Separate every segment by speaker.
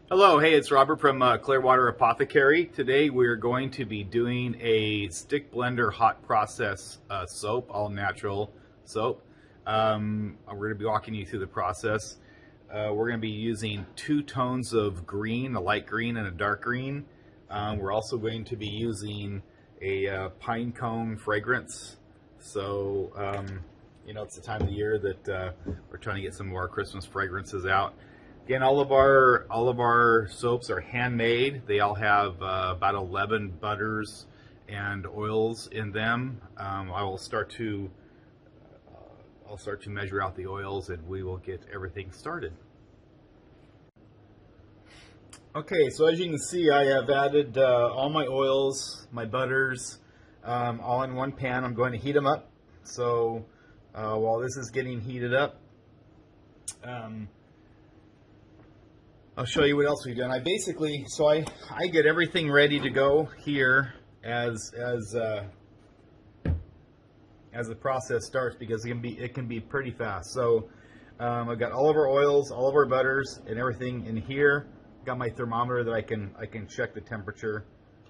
Speaker 1: Hello, hey, it's Robert from Clearwater Apothecary. Today we're going to be doing a stick blender hot process soap, all natural soap. We're going to be walking you through the process. We're going to be using two tones of green, a light green and a dark green. We're also going to be using a pine cone fragrance. So, it's the time of the year that we're trying to get some more Christmas fragrances out. Again, all of our soaps are handmade. They all have about 11 butters and oils in them. I'll start to measure out the oils, and we will get everything started. Okay, so as you can see, I have added all my oils, my butters, all in one pan. I'm going to heat them up. So while this is getting heated up, I'll show you what else we've done. I get everything ready to go here as the process starts, because it can be pretty fast. So I've got all of our oils, all of our butters, and everything in here. Got my thermometer that I can check the temperature.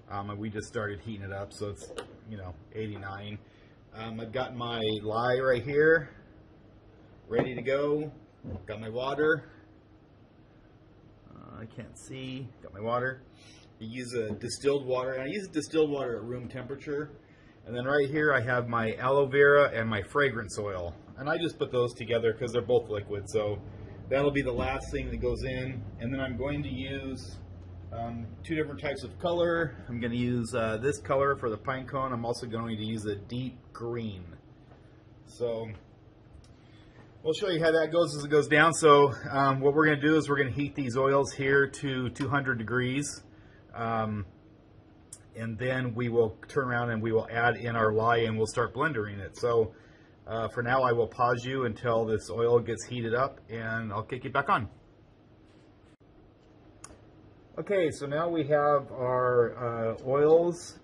Speaker 1: And we just started heating it up, so it's 89. I've got my lye right here, ready to go. Got my water. I can't see. Got my water. You use a distilled water, and I use distilled water at room temperature. And then right here I have my aloe vera and my fragrance oil, and I just put those together because they're both liquid. So that'll be the last thing that goes in. And then I'm going to use two different types of color. I'm going to use this color for the pine cone. I'm also going to use a deep green. So we'll show you how that goes as it goes down. So what we're going to do is we're going to heat these oils here to 200 degrees. And then we will turn around and we will add in our lye, and we'll start blending it. So for now, I will pause you until this oil gets heated up, and I'll kick it back on. Okay, so now we have our oils.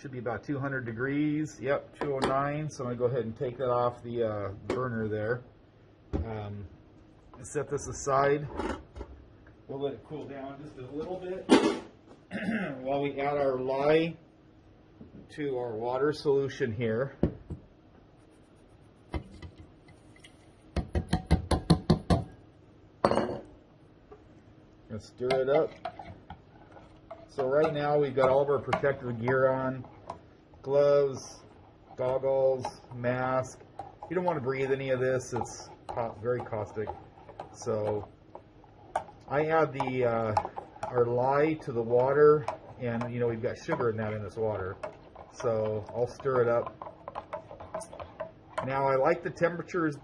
Speaker 1: Should be about 200 degrees. Yep, 209. So I'm going to go ahead and take that off the burner there. Set this aside. We'll let it cool down just a little bit while we add our lye to our water solution here. Gonna stir it up. So right now we've got all of our protective gear on. Gloves, goggles, mask. You don't want to breathe any of this. It's very caustic. So I add our lye to the water, and we've got sugar in this water. So I'll stir it up. Now I like the temperatures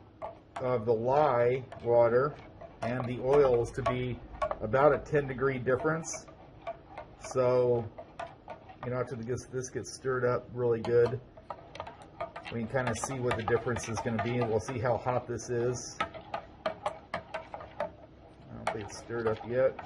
Speaker 1: of the lye water and the oils to be about a 10-degree difference. So after this gets stirred up really good, we can kind of see what the difference is going to be, and we'll see how hot this is. I don't think it's stirred up yet.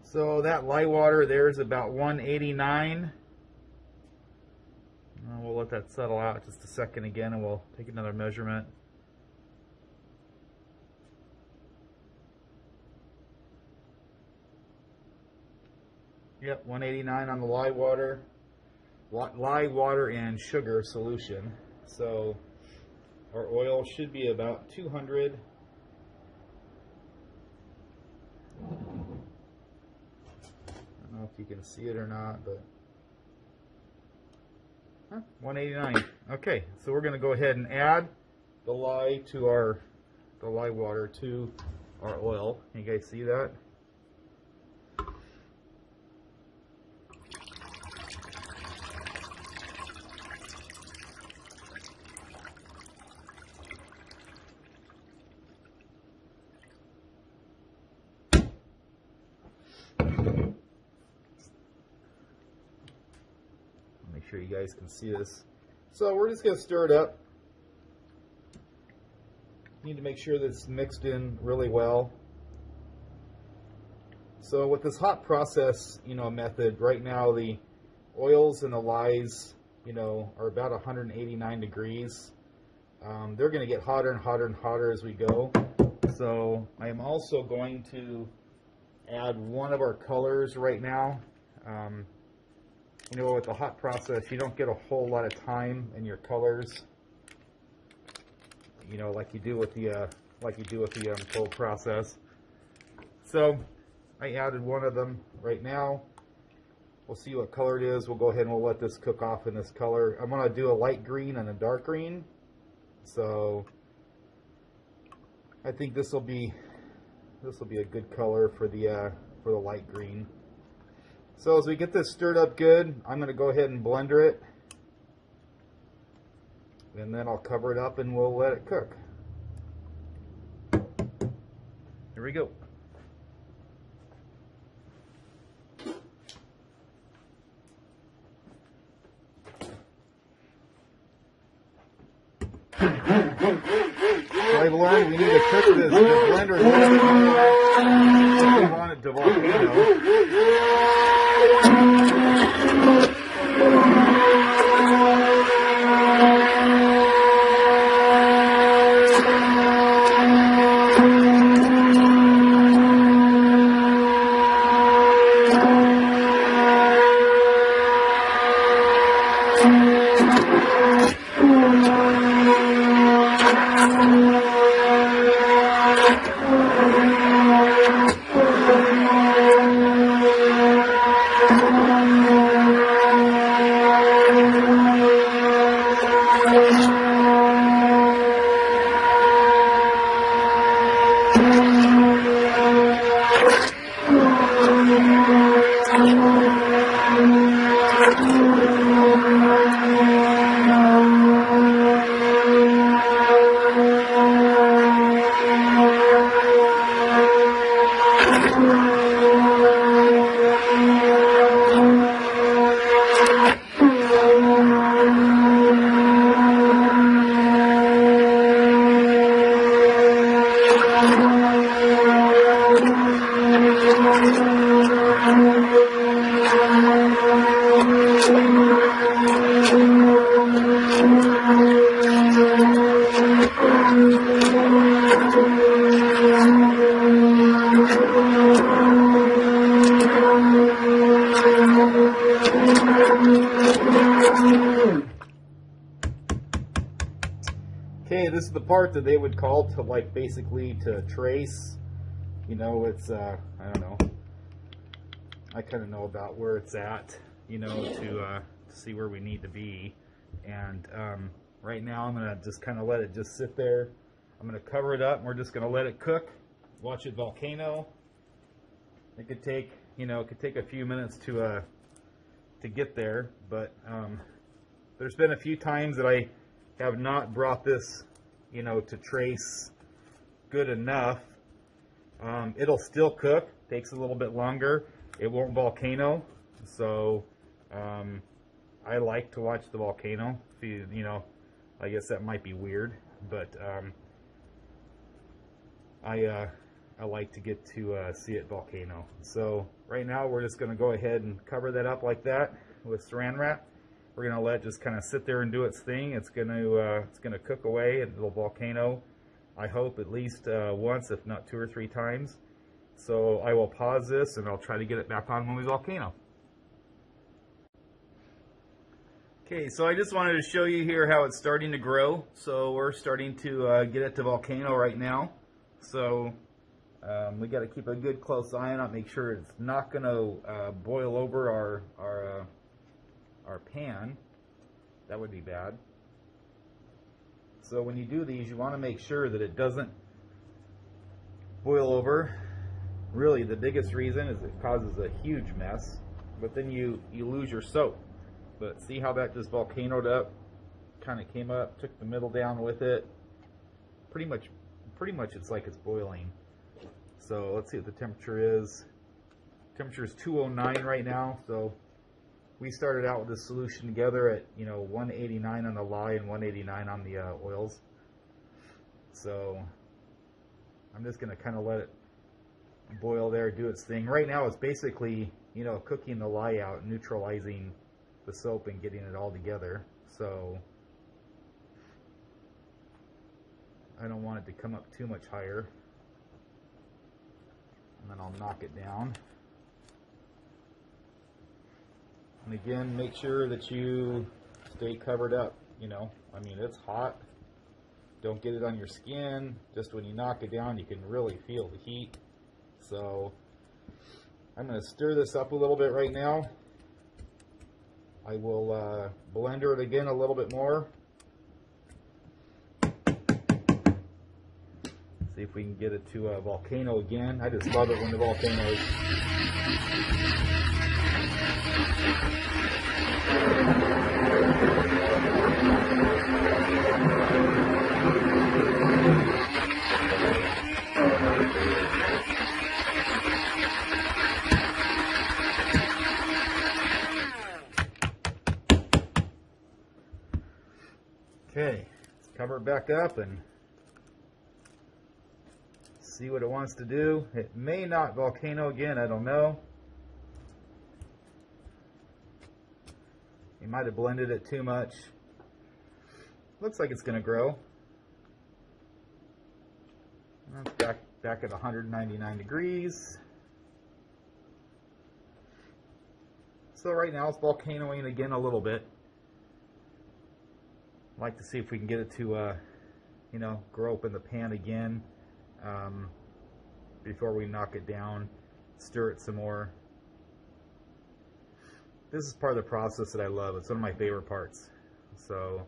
Speaker 1: So that lye water there is about 189. We'll let that settle out just a second again, and we'll take another measurement. Yep, 189 on the lye water and sugar solution. So our oil should be about 200. I don't know if you can see it or not, but 189. Okay, so we're going to go ahead and add the lye water to our oil. Can you guys see that? Make sure you guys can see this. So we're just going to stir it up. Need to make sure that it's mixed in really well. So with this hot process, method, right now the oils and the lyes, are about 189 degrees. They're going to get hotter and hotter and hotter as we go. So I am also going to add one of our colors right now. With the hot process, you don't get a whole lot of time in your colors. Like you do with the cold process. So I added one of them right now. We'll see what color it is. We'll go ahead and we'll let this cook off in this color. I'm going to do a light green and a dark green. So I think this will be a good color for the light green. So as we get this stirred up good, I'm going to go ahead and blender it, and then I'll cover it up and we'll let it cook. Here we go. So I've learned we need to cook the blender a little bit more if we want it to volcano. Okay, this is the part that they would call to basically to trace. It's I don't know. I kind of know about where it's at, to see where we need to be. And right now I'm gonna just kind of let it just sit there. I'm gonna cover it up and we're just gonna let it cook. Watch it volcano. It could take, a few minutes to get there, but there's been a few times that I have not brought this, to trace good enough. It'll still cook, takes a little bit longer. It won't volcano, so I like to watch the volcano. I guess that might be weird, but I like to get to see it volcano. So right now we're just going to go ahead and cover that up like that with saran wrap. We're going to let it just kind of sit there and do its thing. It's going to cook away. It'll volcano, I hope, at least once, if not 2 or 3 times. So I will pause this and I'll try to get it back on when we volcano. Okay, so I just wanted to show you here how it's starting to grow. So we're starting to get it to volcano right now. So we got to keep a good close eye on it, make sure it's not going to boil over our pan. That would be bad. So when you do these, you want to make sure that it doesn't boil over. Really, the biggest reason is it causes a huge mess, but then you lose your soap. But see how that just volcanoed up, kind of came up, took the middle down with it. Pretty much it's like it's boiling. So let's see what the temperature is. Temperature is 209 right now. So we started out with this solution together at 189 on the lye and 189 on the oils. So I'm just going to kind of let it boil there do its thing. Right now it's basically, you know, cooking the lye out, neutralizing the soap and getting it all together. So I don't want it to come up too much higher. And then I'll knock it down. And again, make sure that you stay covered up, you know. I mean, it's hot. Don't get it on your skin. Just when you knock it down, you can really feel the heat. So I'm going to stir this up a little bit right now. I will blender it again a little bit more. See if we can get it to a volcano again. I just love it when the volcanoes. Okay, let's cover it back up and see what it wants to do. It may not volcano again, I don't know. You might have blended it too much. Looks like it's going to grow. That's back at 199 degrees. So right now it's volcanoing again a little bit. I'd like to see if we can get it to, you know, grow up in the pan again before we knock it down, stir it some more. This is part of the process that I love. It's one of my favorite parts. So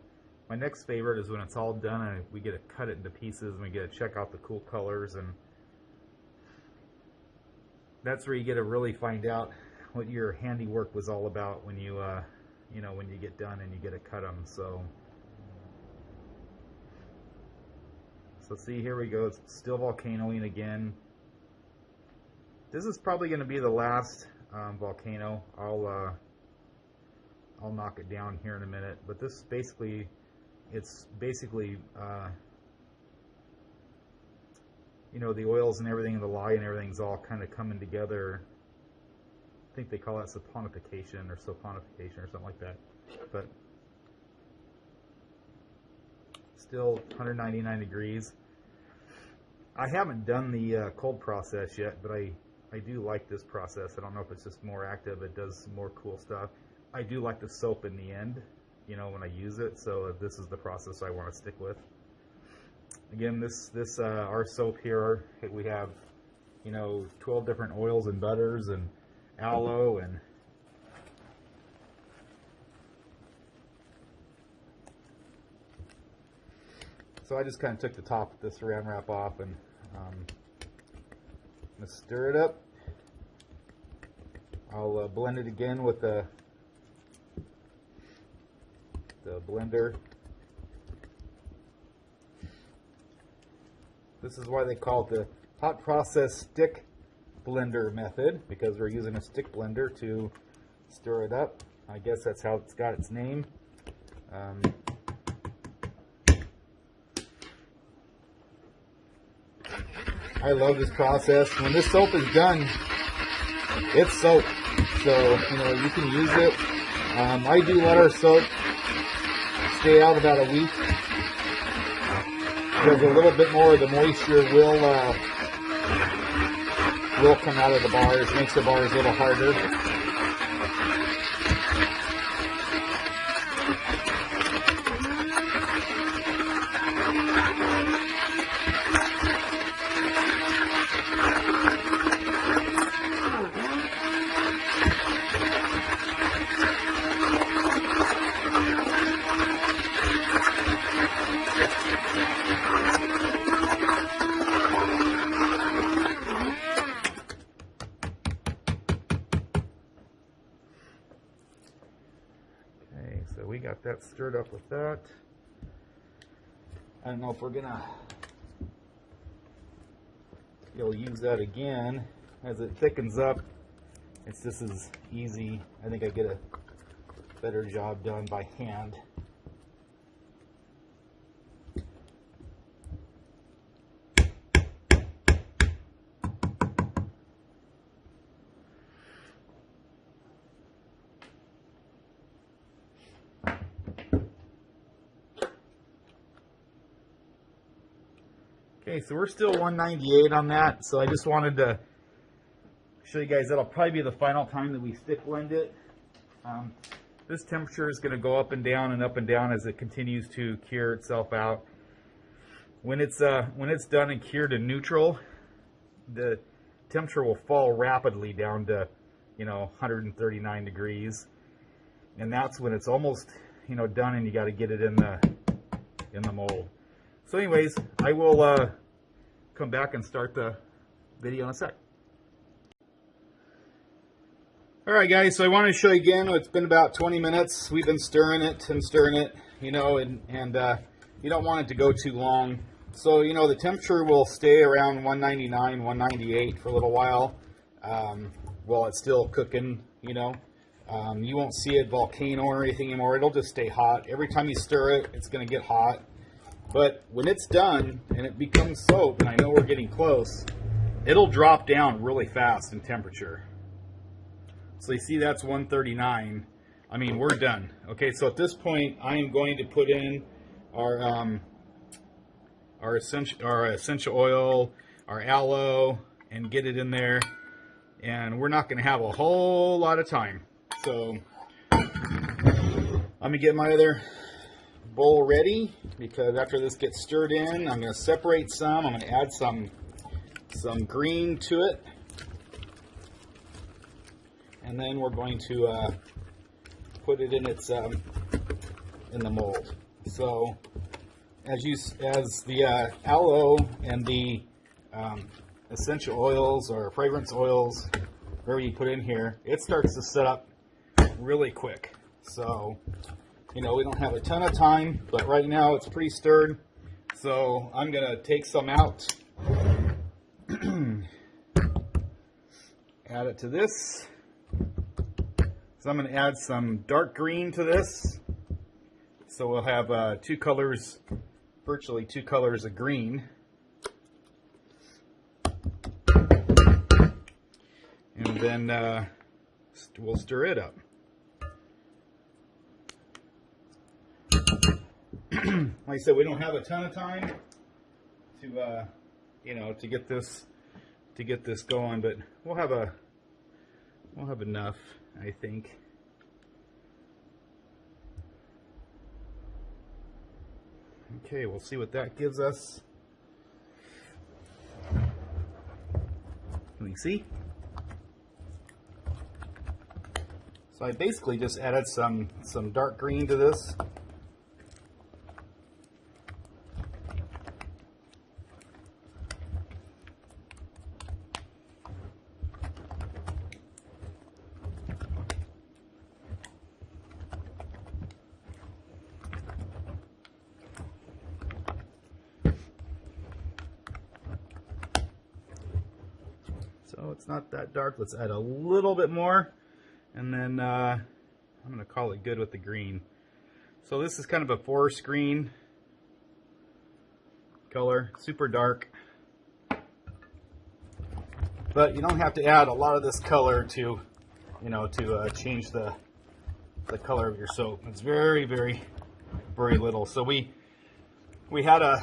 Speaker 1: my next favorite is when it's all done and we get to cut it into pieces and we get to check out the cool colors, and that's where you get to really find out what your handiwork was all about when you, you know, when you get done and you get to cut them. So see, here we go. It's still volcanoing again. This is probably going to be the last volcano. I'll knock it down here in a minute. But this basically, it's basically, you know, the oils and everything, and the lye and everything's all kind of coming together. I think they call that saponification or saponification or something like that. But still 199 degrees. I haven't done the cold process yet, but I do like this process. I don't know if it's just more active, it does more cool stuff. I do like the soap in the end, you know, when I use it, so this is the process I want to stick with. Again, our soap here, we have, you know, 12 different oils and butters and aloe and so I just kind of took the top of the saran wrap off and I'm going to stir it up. I'll blend it again with the blender. This is why they call it the hot process stick blender method, because we're using a stick blender to stir it up. I guess that's how it's got its name. I love this process. When this soap is done, it's soap, so you know you can use it. I do let our soap stay out about a week because a little bit more of the moisture will come out of the bars, makes the bars a little harder. So we got that stirred up with that. I don't know if we're gonna use that again. As it thickens up, it's just as easy. I think I get a better job done by hand. Okay, so we're still 198 on that, so I just wanted to show you guys that'll probably be the final time that we stick blend it. This temperature is going to go up and down as it continues to cure itself out. When it's done and cured to neutral, the temperature will fall rapidly down to 139 degrees, and that's when it's almost done, and you got to get it in the mold. So anyways, I will come back and start the video in a sec. Alright guys, so I want to show you again. It's been about 20 minutes. We've been stirring it, and you don't want it to go too long. So the temperature will stay around 199, 198 for a little while it's still cooking. You won't see it volcano or anything anymore. It'll just stay hot. Every time you stir it, it's going to get hot. But when it's done and it becomes soap, and I know we're getting close, it'll drop down really fast in temperature. So you see that's 139. I mean, we're done. Okay, so at this point, I am going to put in our essential oil, our aloe, and get it in there. And we're not going to have a whole lot of time. So let me get my other bowl ready, because after this gets stirred in, I'm going to separate some. I'm going to add some green to it. And then we're going to put it in its in the mold. So as the aloe and the essential oils or fragrance oils, whatever you put in here, it starts to set up really quick. So we don't have a ton of time, but right now it's pretty stirred. So I'm gonna take some out, add it to this. So I'm going to add some dark green to this. So we'll have two colors, virtually two colors of green. And then we'll stir it up. Like I said, we don't have a ton of time to to get this going, but we'll have enough, I think. Okay, we'll see what that gives us. Can we see? So I basically just added some dark green to this. So it's not that dark. Let's add a little bit more, and then I'm going to call it good with the green. So this is kind of a forest green color, super dark. But you don't have to add a lot of this color to, change the color of your soap. It's very, very, very little. So we had a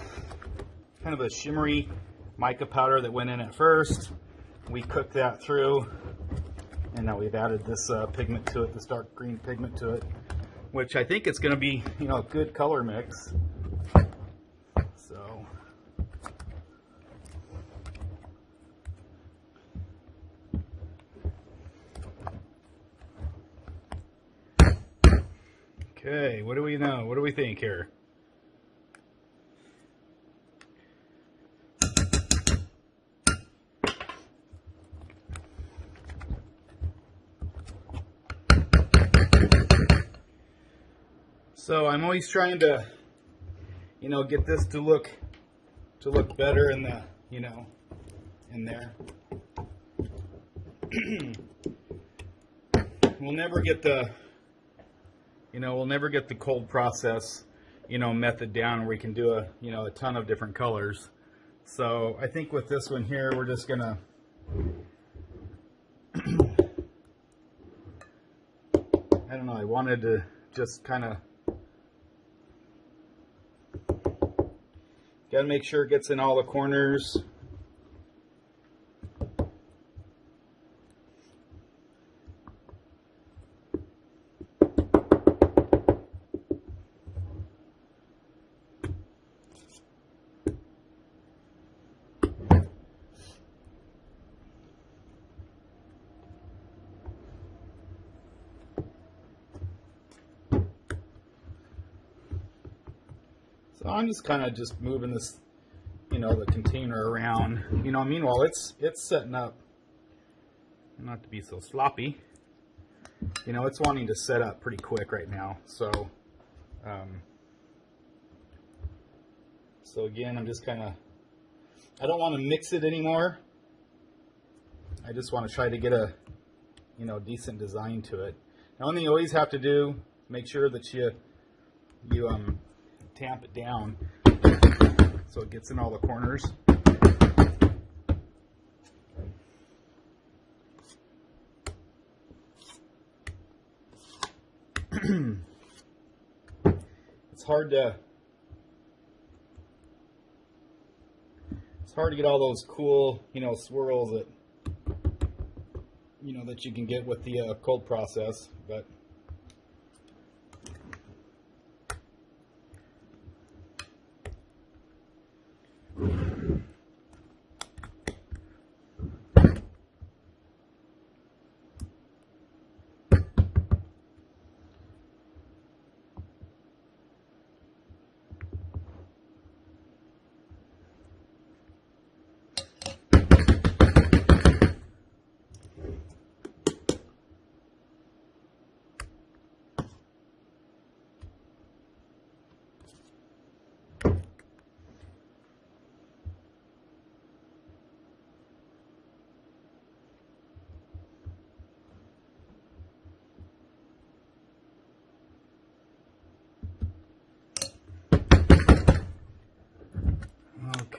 Speaker 1: kind of a shimmery mica powder that went in at first. We cooked that through, and now we've added this pigment to it, this dark green pigment to it, which I think it's going to be, a good color mix. So, okay, what do we know? What do we think here? So I'm always trying to, get this to look better in the, in there. We'll never get the, cold process, method down where we can do a ton of different colors. So I think with this one here, we're just gonna, I don't know, I wanted to just kind of Got to make sure it gets in all the corners. So I'm just kind of just moving this, the container around. Meanwhile it's setting up, not to be so sloppy. It's wanting to set up pretty quick right now. So, again, I'm just kind of, I don't want to mix it anymore. I just want to try to get a, decent design to it. Now, one thing you always have to do, make sure that you tamp it down so it gets in all the corners. It's hard to get all those cool, swirls that that you can get with the cold process, but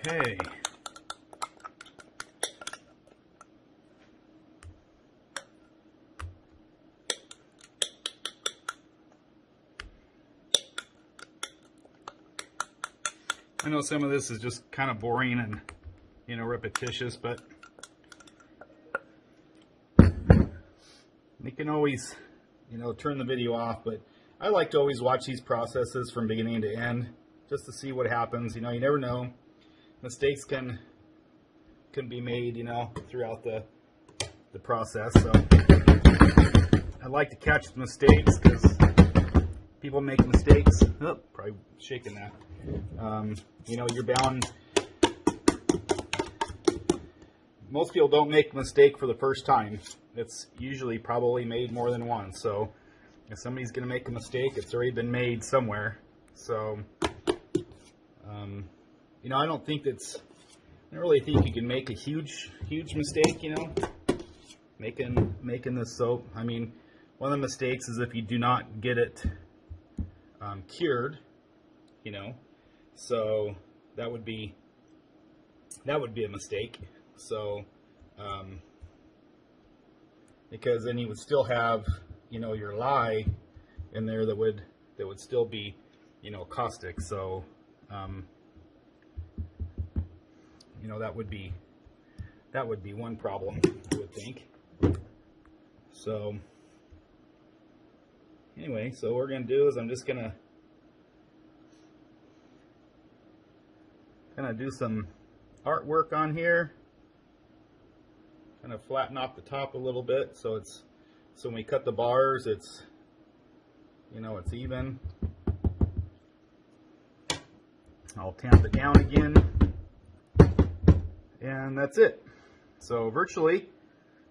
Speaker 1: okay. I know some of this is just kind of boring and, repetitious, but you can always, turn the video off. But I like to always watch these processes from beginning to end just to see what happens. You never know. Mistakes can be made, throughout the process. So I like to catch the mistakes because people make mistakes. Oh, probably shaking that. You're bound. Most people don't make a mistake for the first time. It's usually probably made more than once. So if somebody's going to make a mistake, it's already been made somewhere. So, I don't really think you can make a huge mistake, making this soap. I mean, one of the mistakes is if you do not get it cured, so that would be a mistake. So, because then you would still have, your lye in there that would still be, caustic. So, that would be one problem, I would think. So, anyway, so what we're gonna do is I'm just gonna kind of do some artwork on here, kind of flatten off the top a little bit so when we cut the bars, it's it's even. I'll tamp it down again, and that's it. So virtually,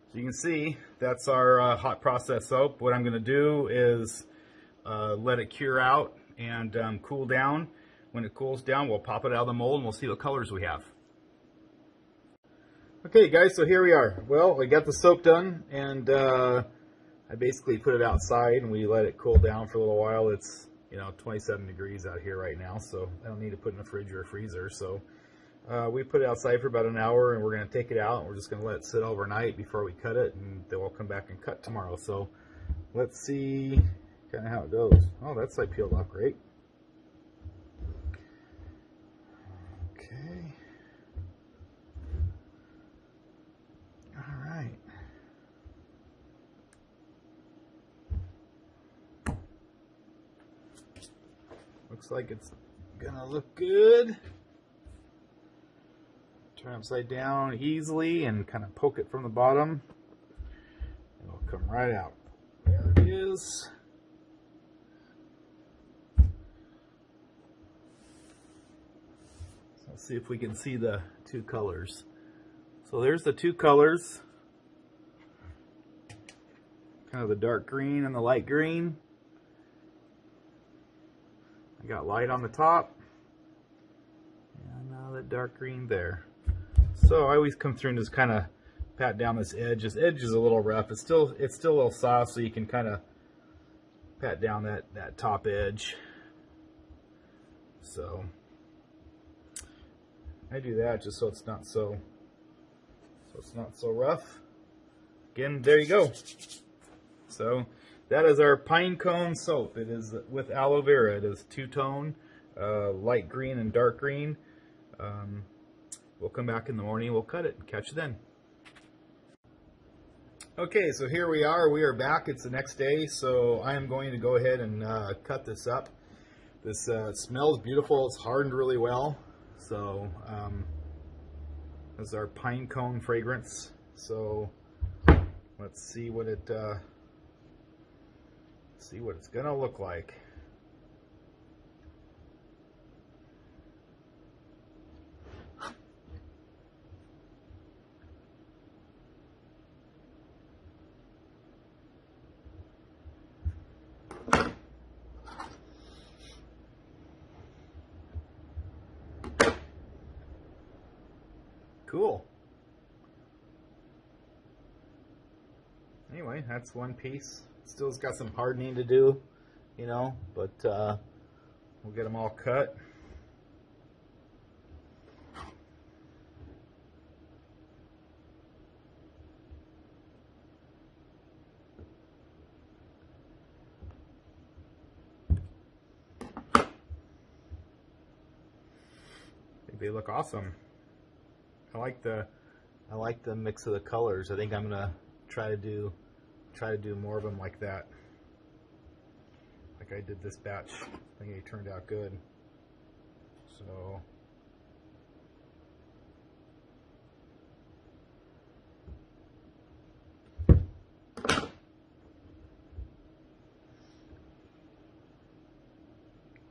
Speaker 1: as you can see, that's our hot process soap. What I'm going to do is let it cure out and cool down. When it cools down, we'll pop it out of the mold and we'll see what colors we have. Okay guys, so here we are. Well, we got the soap done, and I basically put it outside and we let it cool down for a little while. It's 27 degrees out here right now, so I don't need to put it in a fridge or a freezer. So we put it outside for about an hour, and we're going to take it out and we're just going to let it sit overnight before we cut it, and then we'll come back and cut tomorrow. So let's see kind of how it goes. Oh, that side peeled off great. Looks like it's gonna look good. Turn upside down easily and kind of poke it from the bottom. It'll come right out. There it is. So let's see if we can see the two colors. So there's the two colors. Kind of the dark green and the light green. I got light on the top. And now the dark green there. So I always come through and just kind of pat down this edge. This edge is a little rough. It's still a little soft, so you can kind of pat down that top edge. So I do that just so it's not so rough. Again, there you go. So that is our pine cone soap. It is with aloe vera. It is two-tone, light green and dark green. We'll come back in the morning, we'll cut it and catch you then. Okay, so here we are. We are back. It's the next day, so I am going to go ahead and cut this up. This smells beautiful. It's hardened really well. So this is our pine cone fragrance. So let's see what it's gonna look like. Cool. Anyway, that's one piece. Still's got some hardening to do, you know, but we'll get them all cut. I think they look awesome. I like the mix of the colors. I think I'm gonna try to do more of them like that. Like I did this batch. I think it turned out good. So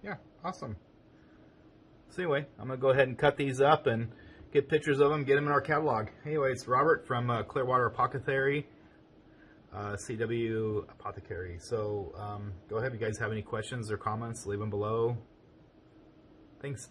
Speaker 1: yeah, awesome. So anyway, I'm gonna go ahead and cut these up and get pictures of them, get them in our catalog. Anyway, it's Robert from Clearwater Apothecary, CW Apothecary. So go ahead if you guys have any questions or comments, leave them below. Thanks.